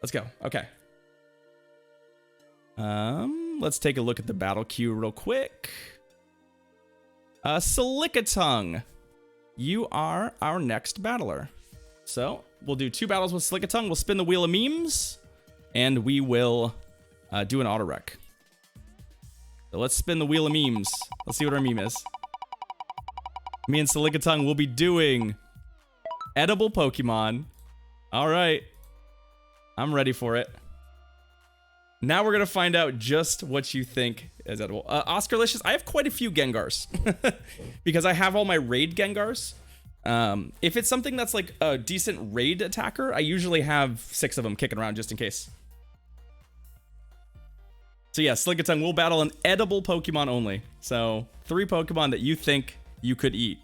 Let's go. Okay. Let's take a look at the battle queue real quick. Slickatongue, you are our next battler. So we'll do 2 battles with Slickatongue. We'll spin the wheel of memes, and we will do an auto rec. So let's spin the wheel of memes. Let's see what our meme is. Me and Slickatongue will be doing edible Pokemon. All right. I'm ready for it. Now we're going to find out just what you think is edible. Oscarlicious, I have quite a few Gengars. Because I have all my raid Gengars. If it's something that's like a decent raid attacker, I usually have 6 of them kicking around just in case. So yeah, Slickatongue will battle an edible Pokemon only. So 3 Pokemon that you think you could eat.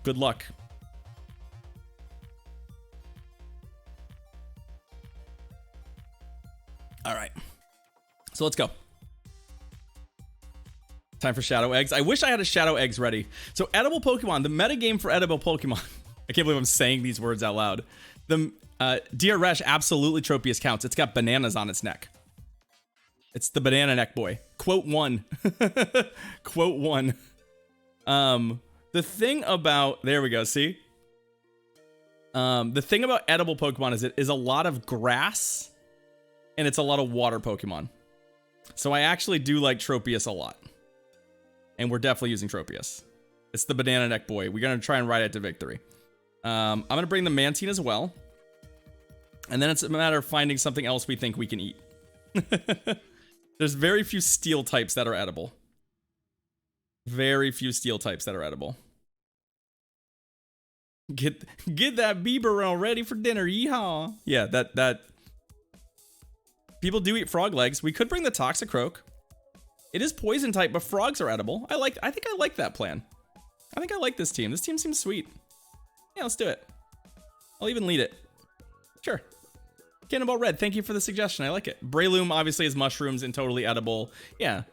Good luck. All right, so let's go. Time for Shadow Eggs. I wish I had a Shadow Eggs ready. So edible Pokemon, the metagame for edible Pokemon. I can't believe I'm saying these words out loud. The DRS absolutely Tropius counts. It's got bananas on its neck. It's the banana neck boy. Quote 1. Quote 1. The thing about, there we go, see? The thing about edible Pokemon is it is a lot of grass and it's a lot of water Pokemon. So I actually do like Tropius a lot. And we're definitely using Tropius. It's the banana neck boy. We're going to try and ride it to victory. I'm going to bring the Mantine as well. And then it's a matter of finding something else we think we can eat. There's very few steel types that are edible. Very few steel types that are edible. Get that Bibarel ready for dinner. Yeehaw. Yeah, that people do eat frog legs. We could bring the Toxicroak. It is poison type, but frogs are edible. I think I like that plan. I think I like this team. This team seems sweet. Yeah, let's do it. I'll even lead it. Sure. Cannonball Red, thank you for the suggestion. I like it. Breloom obviously is mushrooms and totally edible. Yeah.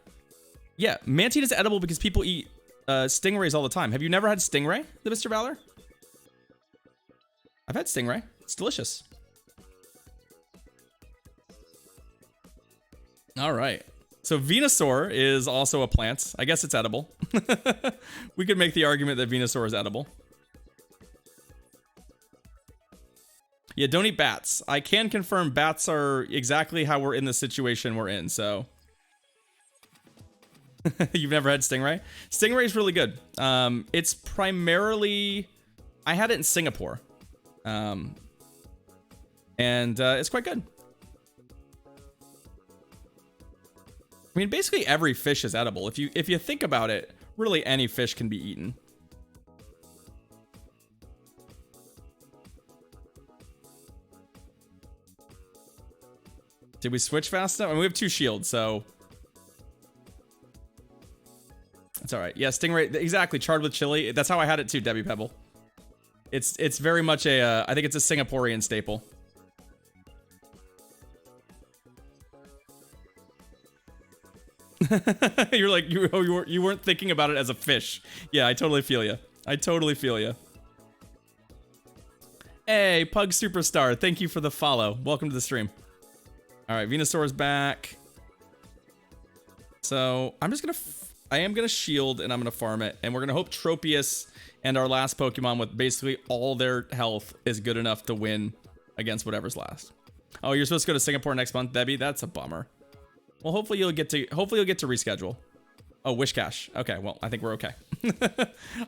Yeah, Mantine is edible because people eat stingrays all the time. Have you never had stingray, the Mr. Valor? I've had stingray. It's delicious. All right. So Venusaur is also a plant. I guess it's edible. We could make the argument that Venusaur is edible. Yeah, don't eat bats. I can confirm bats are exactly how we're in the situation we're in, so. You've never had Stingray? Stingray is really good. It's primarily, I had it in Singapore. And it's quite good. I mean, basically every fish is edible. If you think about it, really any fish can be eaten. Did we switch fast enough? I mean, we have 2 shields, so it's all right. Yeah, Stingray, exactly. Charred with chili. That's how I had it too, Debbie Pebble. It's very much a, I think it's a Singaporean staple. You're like, you weren't thinking about it as a fish. Yeah, I totally feel you. I totally feel you. Hey, Pug Superstar, thank you for the follow. Welcome to the stream. All right, Venusaur's back. So I'm just gonna, I am gonna shield and I'm gonna farm it, and we're gonna hope Tropius and our last Pokemon with basically all their health is good enough to win against whatever's last. Oh, you're supposed to go to Singapore next month, Debbie? That's a bummer. Well, hopefully you'll get to reschedule. Oh, Wishcash. Okay, well, I think we're okay.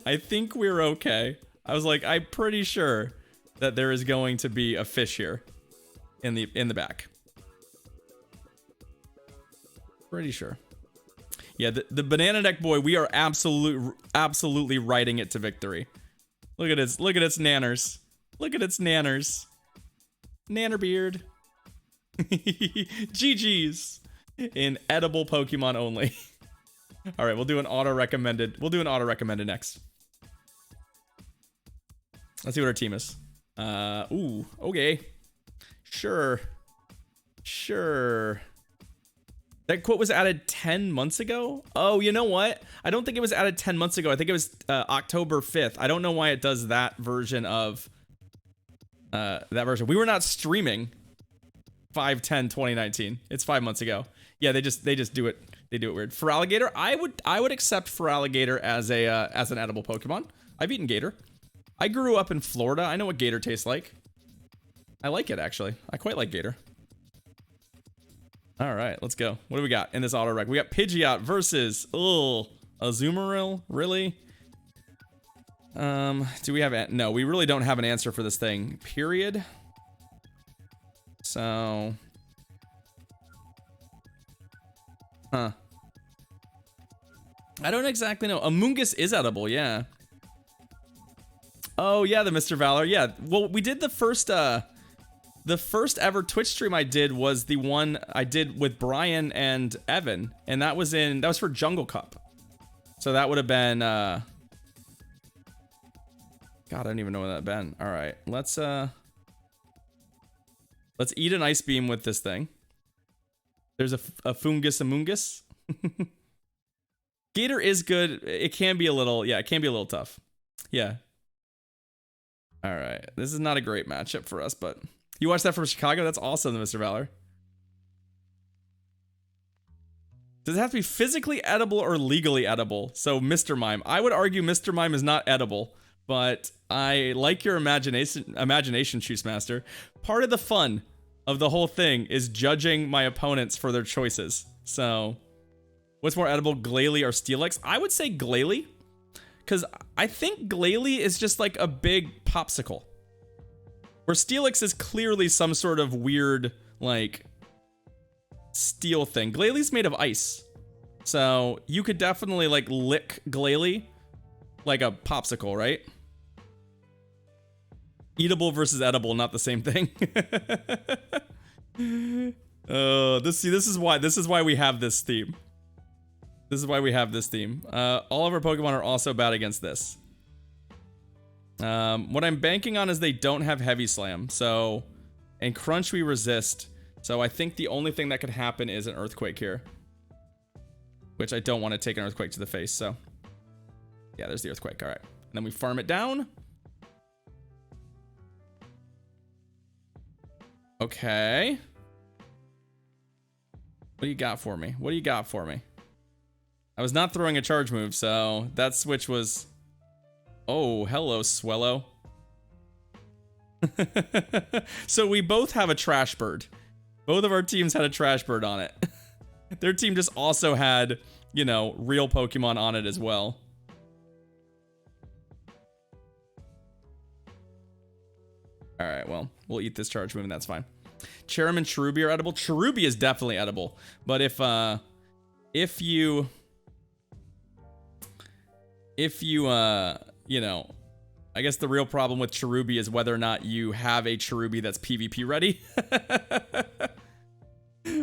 I think we're okay. I was like, I'm pretty sure that there is going to be a fish here in the back. Pretty sure. Yeah, the banana neck boy, we are absolutely riding it to victory. Look at its nanners. Look at its nanners. Nanner beard. GG's. In edible Pokemon only. All right, we'll do an auto recommended. We'll do an auto recommended next. Let's see what our team is. Ooh, okay. Sure. That quote was added 10 months ago? Oh, you know what? I don't think it was added 10 months ago. I think it was October 5th. I don't know why it does that version of that version. We were not streaming 5/10/2019. It's 5 months ago. Yeah, they just do it. They do it weird. Feraligatr, I would accept Feraligatr as an edible Pokemon. I've eaten gator. I grew up in Florida. I know what gator tastes like. I like it, actually. I quite like gator. All right, let's go. What do we got in this auto rec? We got Pidgeot versus Azumarill. Really? Do we have no? We really don't have an answer for this thing. Period. So, I don't exactly know. Amoonguss is edible, yeah. Oh yeah, the Mr. Valor, yeah. Well, we did the first ever Twitch stream I did was the one I did with Brian and Evan, and that was for Jungle Cup. So that would have been God, I don't even know when that been. All right, let's eat an ice beam with this thing. There's a Fungus Amoonguss. Gator is good. It can be a little, yeah, it can be a little tough. Yeah. All right, this is not a great matchup for us, but you watched that from Chicago? That's awesome, Mr. Valor. Does it have to be physically edible or legally edible? So Mr. Mime. I would argue Mr. Mime is not edible, but I like your imagination, Juice Master. Part of the fun of the whole thing is judging my opponents for their choices. So, what's more edible, Glalie or Steelix? I would say Glalie, because I think Glalie is just like a big popsicle, where Steelix is clearly some sort of weird, like, steel thing. Glalie's made of ice, so you could definitely, like, lick Glalie like a popsicle, right? Eatable versus edible, not the same thing. This is why we have this theme. This is why we have this theme. All of our Pokemon are also bad against this. What I'm banking on is they don't have Heavy Slam, so, and Crunch we resist. So I think the only thing that could happen is an Earthquake here, which I don't want to take an Earthquake to the face. So yeah, there's the Earthquake. All right, and then we farm it down. Okay. What do you got for me? What do you got for me? I was not throwing a charge move, so that switch was... Oh, hello, Swellow. So we both have a Trash Bird. Both of our teams had a Trash Bird on it. Their team just also had, you know, real Pokemon on it as well. All right, well, we'll eat this charge move and that's fine. Cherubi and Cherubi are edible. Cherubi is definitely edible, but if you you know, I guess the real problem with Cherubi is whether or not you have a Cherubi that's PvP ready.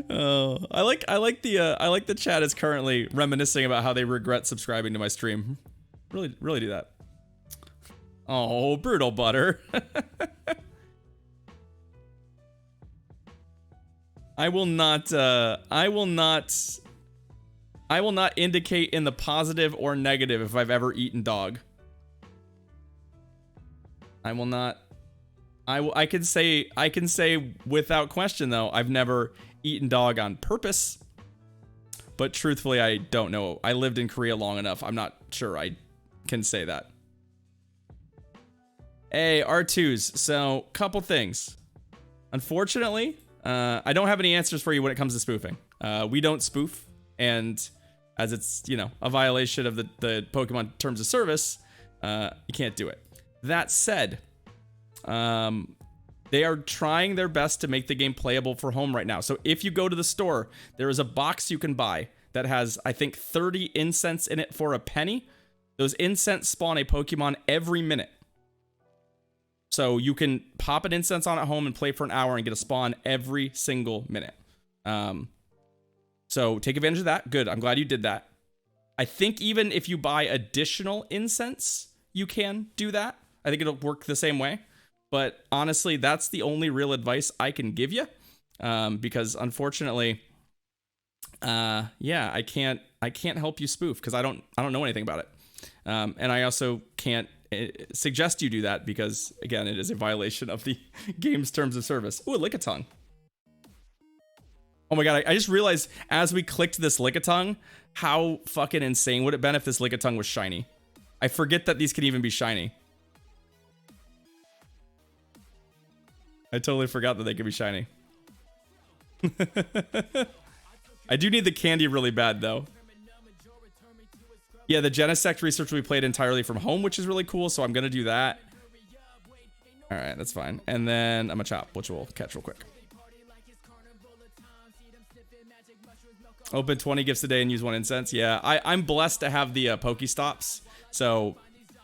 Oh, I like the chat is currently reminiscing about how they regret subscribing to my stream. Really do that. Oh, brutal butter. I will not indicate in the positive or negative if I've ever eaten dog. I will not. I can say without question though, I've never eaten dog on purpose. But truthfully, I don't know. I lived in Korea long enough. I'm not sure I can say that. Hey, R2s. So, couple things. Unfortunately, I don't have any answers for you when it comes to spoofing. We don't spoof, and as it's, you know, a violation of the Pokemon terms of service, you can't do it. That said, they are trying their best to make the game playable for home right now. So if you go to the store, there is a box you can buy that has, I think, 30 incense in it for a penny. Those incense spawn a Pokemon every minute. So you can pop an incense on at home and play for an hour and get a spawn every single minute. So take advantage of that. Good. I'm glad you did that. I think even if you buy additional incense, you can do that. I think it'll work the same way. But honestly, that's the only real advice I can give you. Because unfortunately, yeah, I can't help you spoof because I don't know anything about it. And I also can't suggest you do that because, again, it is a violation of the game's terms of service. Ooh, a Lickitung. Oh my god, I just realized as we clicked this Lickitung, how fucking insane would it have been if this Lickitung was shiny. I forget that these can even be shiny. I totally forgot that they could be shiny. I do need the candy really bad, though. Yeah, the Genesect research we played entirely from home, which is really cool, so I'm going to do that. Alright, that's fine. And then I'm a Chop, which we'll catch real quick. Open 20 gifts a day and use 1 incense. Yeah, I'm blessed to have the Pokestops, so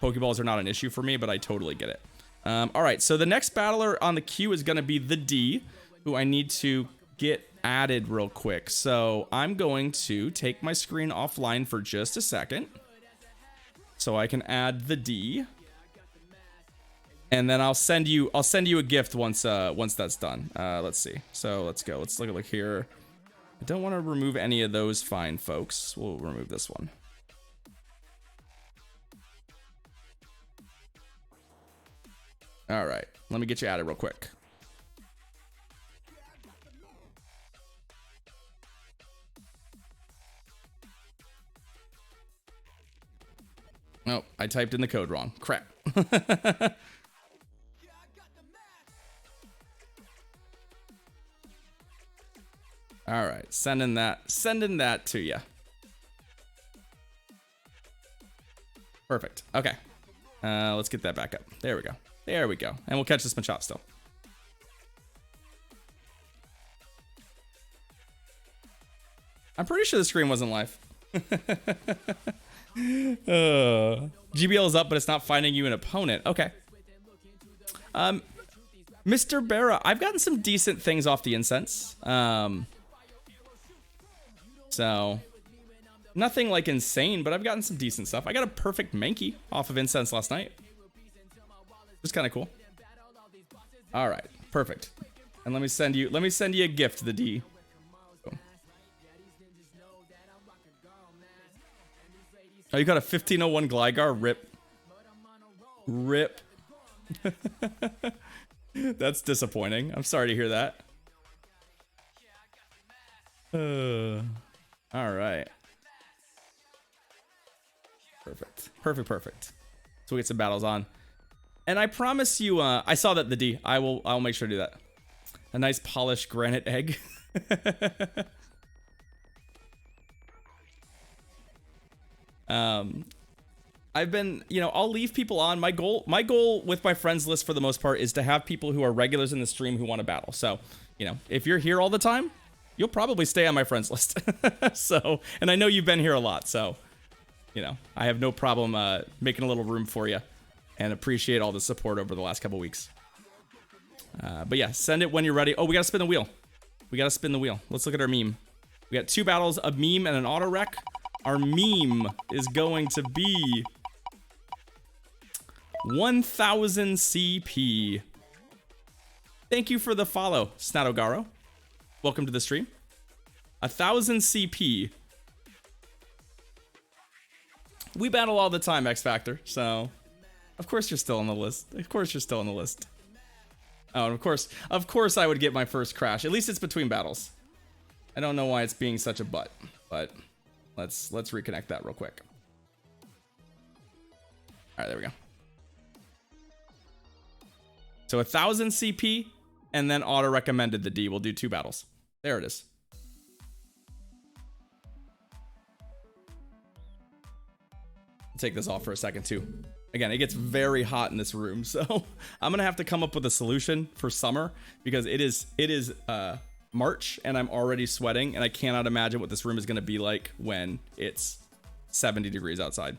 Pokeballs are not an issue for me, but I totally get it. Alright, so the next battler on the queue is going to be the D, who I need to get added real quick. So I'm going to take my screen offline for just a second so I can add the D, and then I'll send you a gift once that's done. Let's see. So let's go. Let's look here. I don't want to remove any of those fine folks. We'll remove this one. All right, let me get you added real quick. Oh, I typed in the code wrong. Crap. All right, sending that to you. Perfect. Okay. Let's get that back up. There we go. There we go. And we'll catch this Machop still. I'm pretty sure the screen wasn't live. GBL is up, but it's not finding you an opponent. Okay. Mr. Barra, I've gotten some decent things off the incense. So nothing like insane, but I've gotten some decent stuff. I got a perfect Mankey off of incense last night. It's kind of cool. All right, perfect. And let me send you a gift, the D. Boom. Oh, you got a 1501 Gligar? Rip. Rip. That's disappointing. I'm sorry to hear that. All right. Perfect. Perfect. So we get some battles on. And I promise you, I saw that the D. I'll make sure to do that. A nice polished granite egg. I've been, I'll leave people on. My goal with my friends list for the most part is to have people who are regulars in the stream who want to battle. So, if you're here all the time, you'll probably stay on my friends list. So, and I know you've been here a lot, so, I have no problem making a little room for you and appreciate all the support over the last couple weeks. But yeah, send it when you're ready. Oh, we got to spin the wheel. Let's look at our meme. We got 2 battles, a meme and an auto rec. Our meme is going to be 1000 CP. Thank you for the follow, Snatogaro. Welcome to the stream. 1000 CP. We battle all the time, X Factor, so of course you're still on the list. Oh, and of course I would get my first crash. At least it's between battles. I don't know why it's being such a butt, but let's reconnect that real quick. All right, there we go. So 1000 CP, and then auto recommended the D. We'll do 2 battles. There it is. Take this off for a second too. Again, it gets very hot in this room, so I'm gonna have to come up with a solution for summer because it is March and I'm already sweating, and I cannot imagine what this room is gonna be like when it's 70 degrees outside.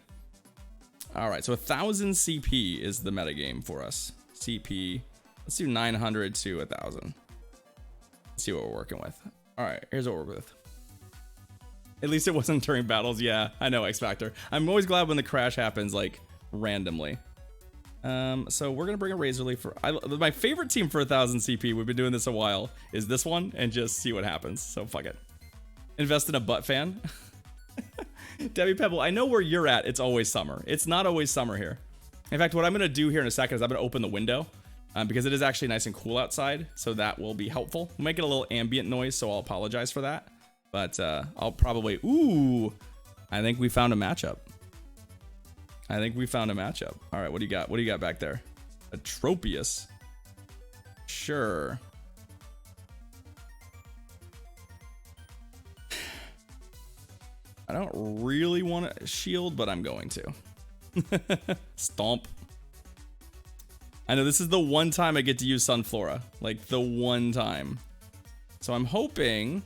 All right, so 1000 CP is the metagame for us. CP, let's do 900 to 1000. Let's see what we're working with. All right, here's what we're working with. At least it wasn't during battles. Yeah, I know, X Factor. I'm always glad when the crash happens, like, randomly. So we're gonna bring a Razorleaf for my favorite team for 1000 CP. We've been doing this a while. Is this one, and just see what happens. So fuck it. Invest in a butt fan. Debbie Pebble, I know where you're at. It's always summer. It's not always summer here. In fact, what I'm going to do here in a second is I'm going to open the window because it is actually nice and cool outside. So that will be helpful. We'll make it a little ambient noise, so I'll apologize for that. But I'll probably... Ooh, I think we found a matchup. I think we found a matchup. All right, what do you got? What do you got back there? A Tropius. Sure. I don't really want to shield, but I'm going to. Stomp. I know this is the one time I get to use Sunflora. Like, the one time. So I'm hoping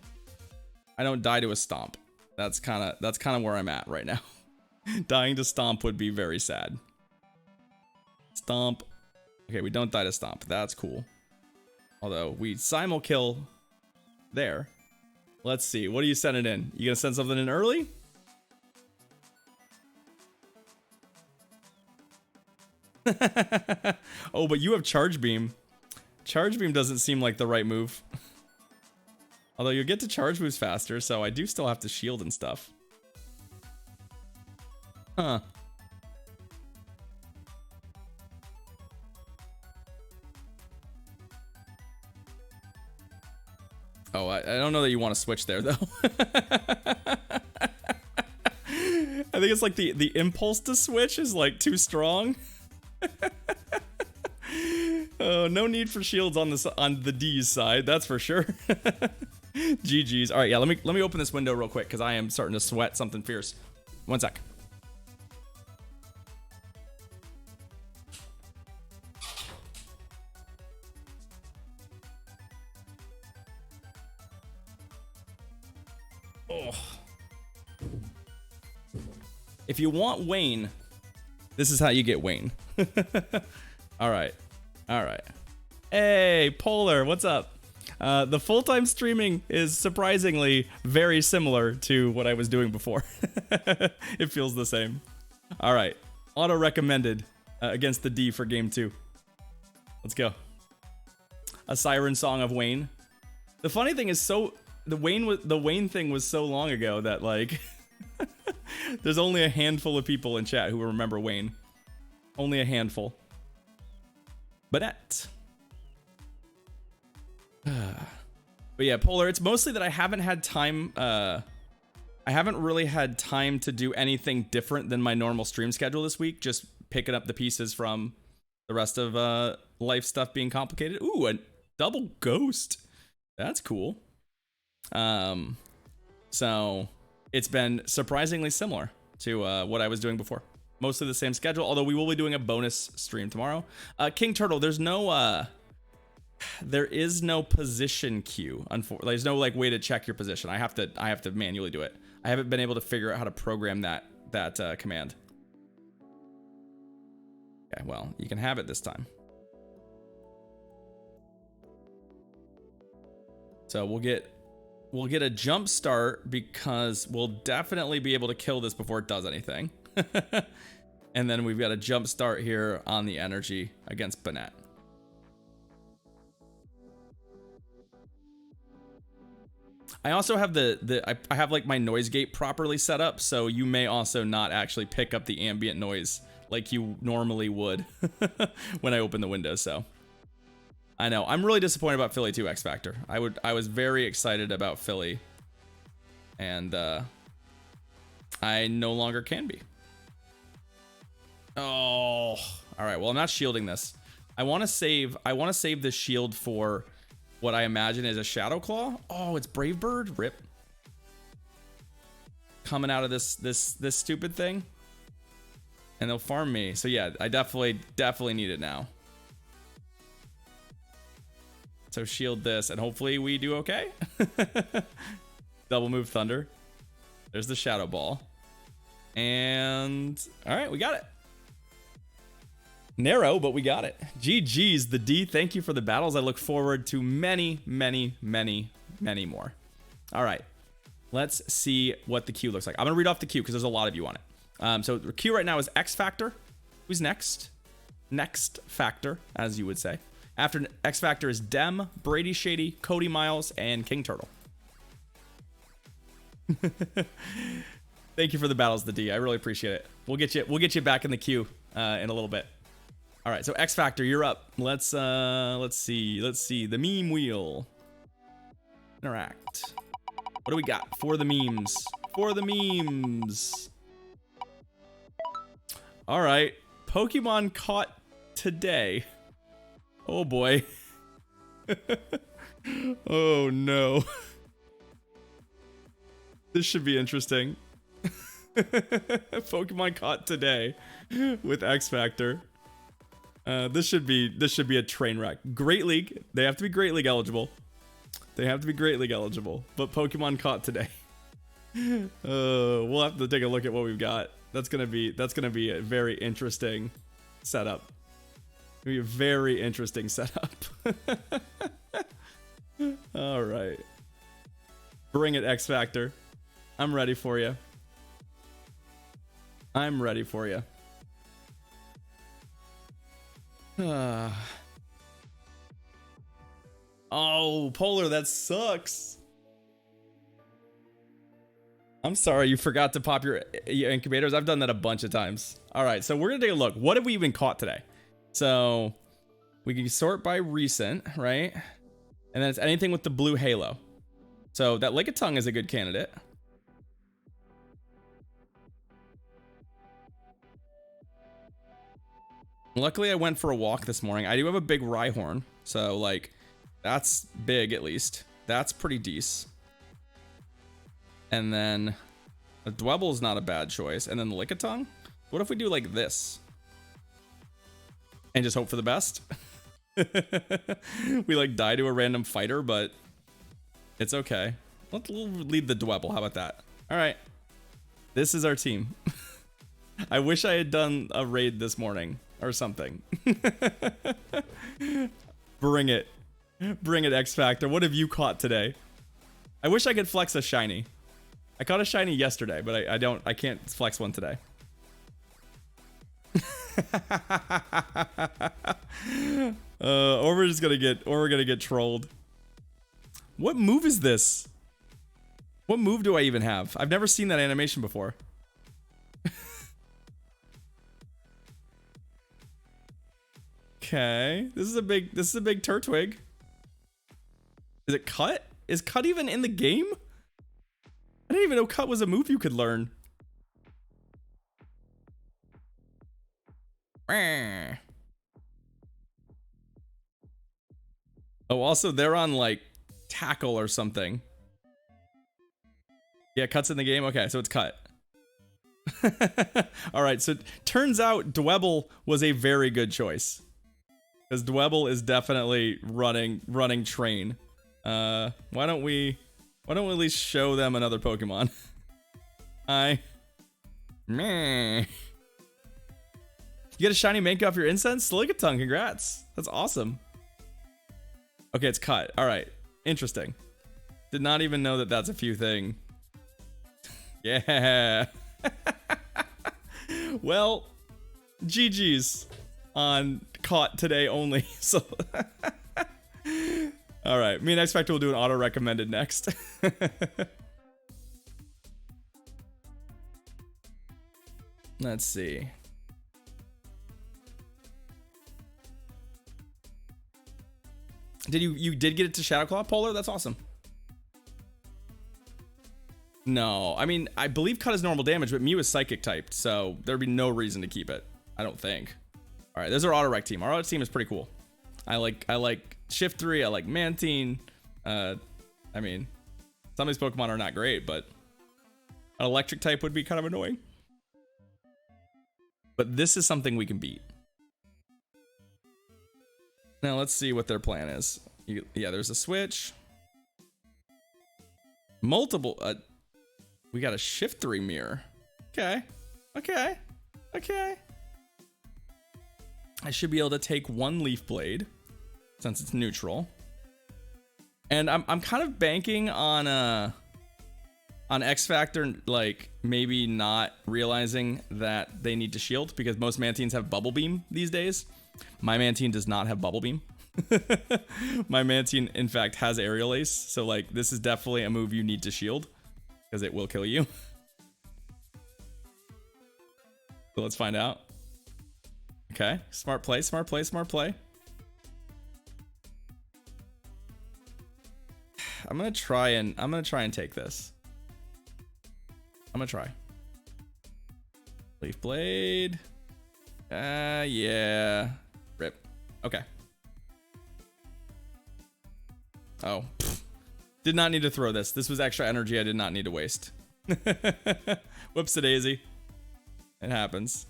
I don't die to a Stomp. That's kind of where I'm at right now. Dying to Stomp would be very sad. Stomp. Okay, we don't die to Stomp. That's cool. Although, we simul kill there. Let's see. What are you sending in? You gonna send something in early? Oh, but you have Charge Beam. Charge Beam doesn't seem like the right move. Although you'll get to charge moves faster, so I do still have to shield and stuff. Huh. Oh, I don't know that you want to switch there, though. I think it's like the impulse to switch is like too strong. Oh, no need for shields on the D's side, that's for sure. GG's. All right, yeah, let me open this window real quick because I am starting to sweat something fierce. One sec. Oh. If you want Wayne, this is how you get Wayne. All right. All right. Hey, Polar, what's up? The full-time streaming is surprisingly very similar to what I was doing before. It feels the same. All right. Auto recommended against the D for game 2. Let's go. A Siren Song of Wayne. The funny thing is, the Wayne thing was so long ago that like there's only a handful of people in chat who remember Wayne. Only a handful. But yeah, Polar, it's mostly that I haven't had time, I haven't really had time to do anything different than my normal stream schedule this week, just picking up the pieces from the rest of life stuff being complicated. Ooh, a double ghost. That's cool. So it's been surprisingly similar to what I was doing before. Mostly the same schedule, although we will be doing a bonus stream tomorrow. King Turtle, there is no position queue. There's no like way to check your position. I have to manually do it. I haven't been able to figure out how to program that command. Okay, well, you can have it this time. So we'll get a jump start because we'll definitely be able to kill this before it does anything. And then we've got a jump start here on the energy against Banette. I also have I have like my noise gate properly set up, so you may also not actually pick up the ambient noise like you normally would when I open the window. So I know I'm really disappointed about Philly 2 X Factor. I was very excited about Philly, and I no longer can be. Oh, all right. Well, I'm not shielding this. I want to save this shield for what I imagine is a Shadow Claw. Oh, it's Brave Bird. Rip. Coming out of this stupid thing, and they'll farm me. So yeah, I definitely need it now. So shield this, and hopefully we do okay. Double move Thunder. There's the Shadow Ball, and all right, we got it. Narrow, but we got it. GG's the D. Thank you for the battles. I look forward to many, many, many, many more. All right, let's see what the queue looks like. I'm gonna read off the queue because there's a lot of you on it. So the queue right now is X Factor. Who's next? Next Factor, as you would say. After X Factor is Dem, Brady Shady, Cody Miles, and King Turtle. Thank you for the battles, the D. I really appreciate it. We'll get you back in the queue in a little bit. All right, so X Factor, you're up. Let's see. The meme wheel. Interact. What do we got for the memes? For the memes. All right, Pokemon caught today. Oh boy. Oh no. This should be interesting. Pokemon caught today with X Factor. This should be a train wreck. Great League. They have to be Great League eligible. They have to be Great League eligible. But Pokemon caught today. We'll have to take a look at what we've got. That's gonna be a very interesting setup. It'll be a very interesting setup. All right. Bring it, X Factor. I'm ready for you. I'm ready for you. Oh, Polar, that sucks. I'm sorry you forgot to pop your incubators. I've done that a bunch of times. All right, so we're gonna take a look. What have we even caught today? So we can sort by recent, right? And then it's anything with the blue halo. So that Lickitung is a good candidate. Luckily, I went for a walk this morning. I do have a big Rhyhorn, so like, that's big at least. That's pretty decent. And then a Dwebble is not a bad choice. And then the Lickitung. What if we do like this? And just hope for the best? We like die to a random fighter, but it's okay. We'll lead the Dwebble. How about that? All right. This is our team. I wish I had done a raid this morning or something. Bring it. Bring it, X Factor. What have you caught today? I wish I could flex a shiny. I caught a shiny yesterday, but I can't flex one today. Or we're gonna get trolled. What move is this? What move do I even have? I've never seen that animation before. Okay, this is a big Turtwig. Is it Cut? Is Cut even in the game? I didn't even know Cut was a move you could learn. Oh, also they're on like Tackle or something. Yeah, Cut's in the game. Okay, so it's Cut. All right, so turns out Dwebble was a very good choice. Because Dwebble is definitely running train. Why don't we at least show them another Pokemon? Meh. You get a shiny Manka off your incense? Lickitung, congrats. That's awesome. Okay, it's Cut. All right, interesting. Did not even know that that's a few thing. Yeah. Well, GG's on caught today only. So all right, me and X Factor will do an auto recommended next. Let's see. Did you did get it to Shadow Claw, Polar? That's awesome. No, I mean, I believe Cut is normal damage, but Mew is psychic typed, so there'd be no reason to keep it. I don't think. All right, there's our auto rec team. Our auto team is pretty cool. I like Shiftry. I like Mantine. I mean, some of these Pokemon are not great, but an electric type would be kind of annoying. But this is something we can beat. Now let's see what their plan is. Yeah, there's a switch. Multiple. We got a Shiftry mirror. Okay. I should be able to take one Leaf Blade since it's neutral. And I'm kind of banking on X Factor, like maybe not realizing that they need to shield because most Mantines have Bubble Beam these days. My Mantine does not have Bubble Beam. My Mantine, in fact, has Aerial Ace. So like this is definitely a move you need to shield because it will kill you. So let's find out. Okay, smart play, smart play, smart play. I'm gonna try and take this. I'm gonna try. Leaf blade. Yeah. Rip. Okay. Oh. Pfft. Did not need to throw this. This was extra energy I did not need to waste. Whoops a daisy. It happens.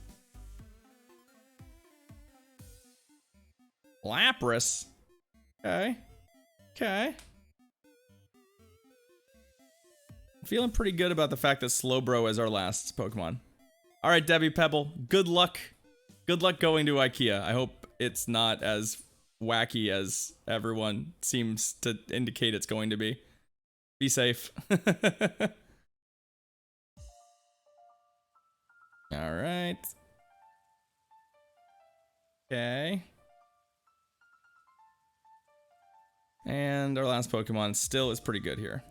Lapras. Okay. Okay. Feeling pretty good about the fact that Slowbro is our last Pokemon. All right, Debbie Pebble. Good luck. Good luck going to IKEA. I hope it's not as wacky as everyone seems to indicate it's going to be. Be safe. All right. Okay. And our last Pokemon still is pretty good here.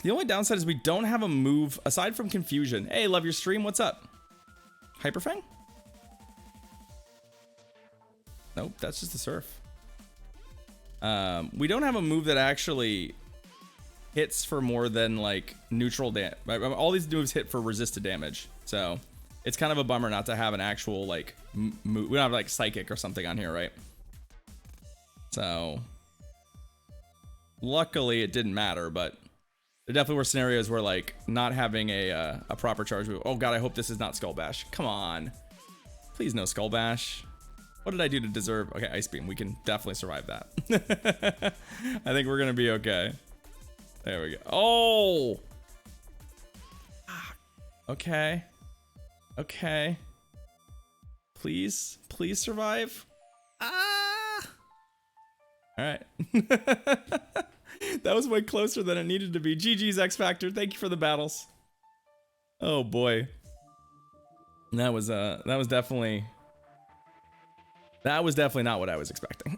The only downside is we don't have a move aside from Confusion. Hey, love your stream. What's up? Hyperfang? Nope, that's just a Surf. We don't have a move that actually hits for more than like neutral damage. All these moves hit for resisted damage, so it's kind of a bummer not to have an actual like move. We don't have like Psychic or something on here, right? So luckily it didn't matter, but there definitely were scenarios where like not having a proper charge move. Oh god, I hope this is not Skull Bash. Come on, please no Skull Bash. What did I do to deserve? Okay, Ice Beam. We can definitely survive that. I think we're gonna be okay. There we go. Oh. Okay. Okay. Please, please survive. Ah. All right. That was way closer than it needed to be. GG's X Factor. Thank you for the battles. Oh boy. That was definitely not what I was expecting.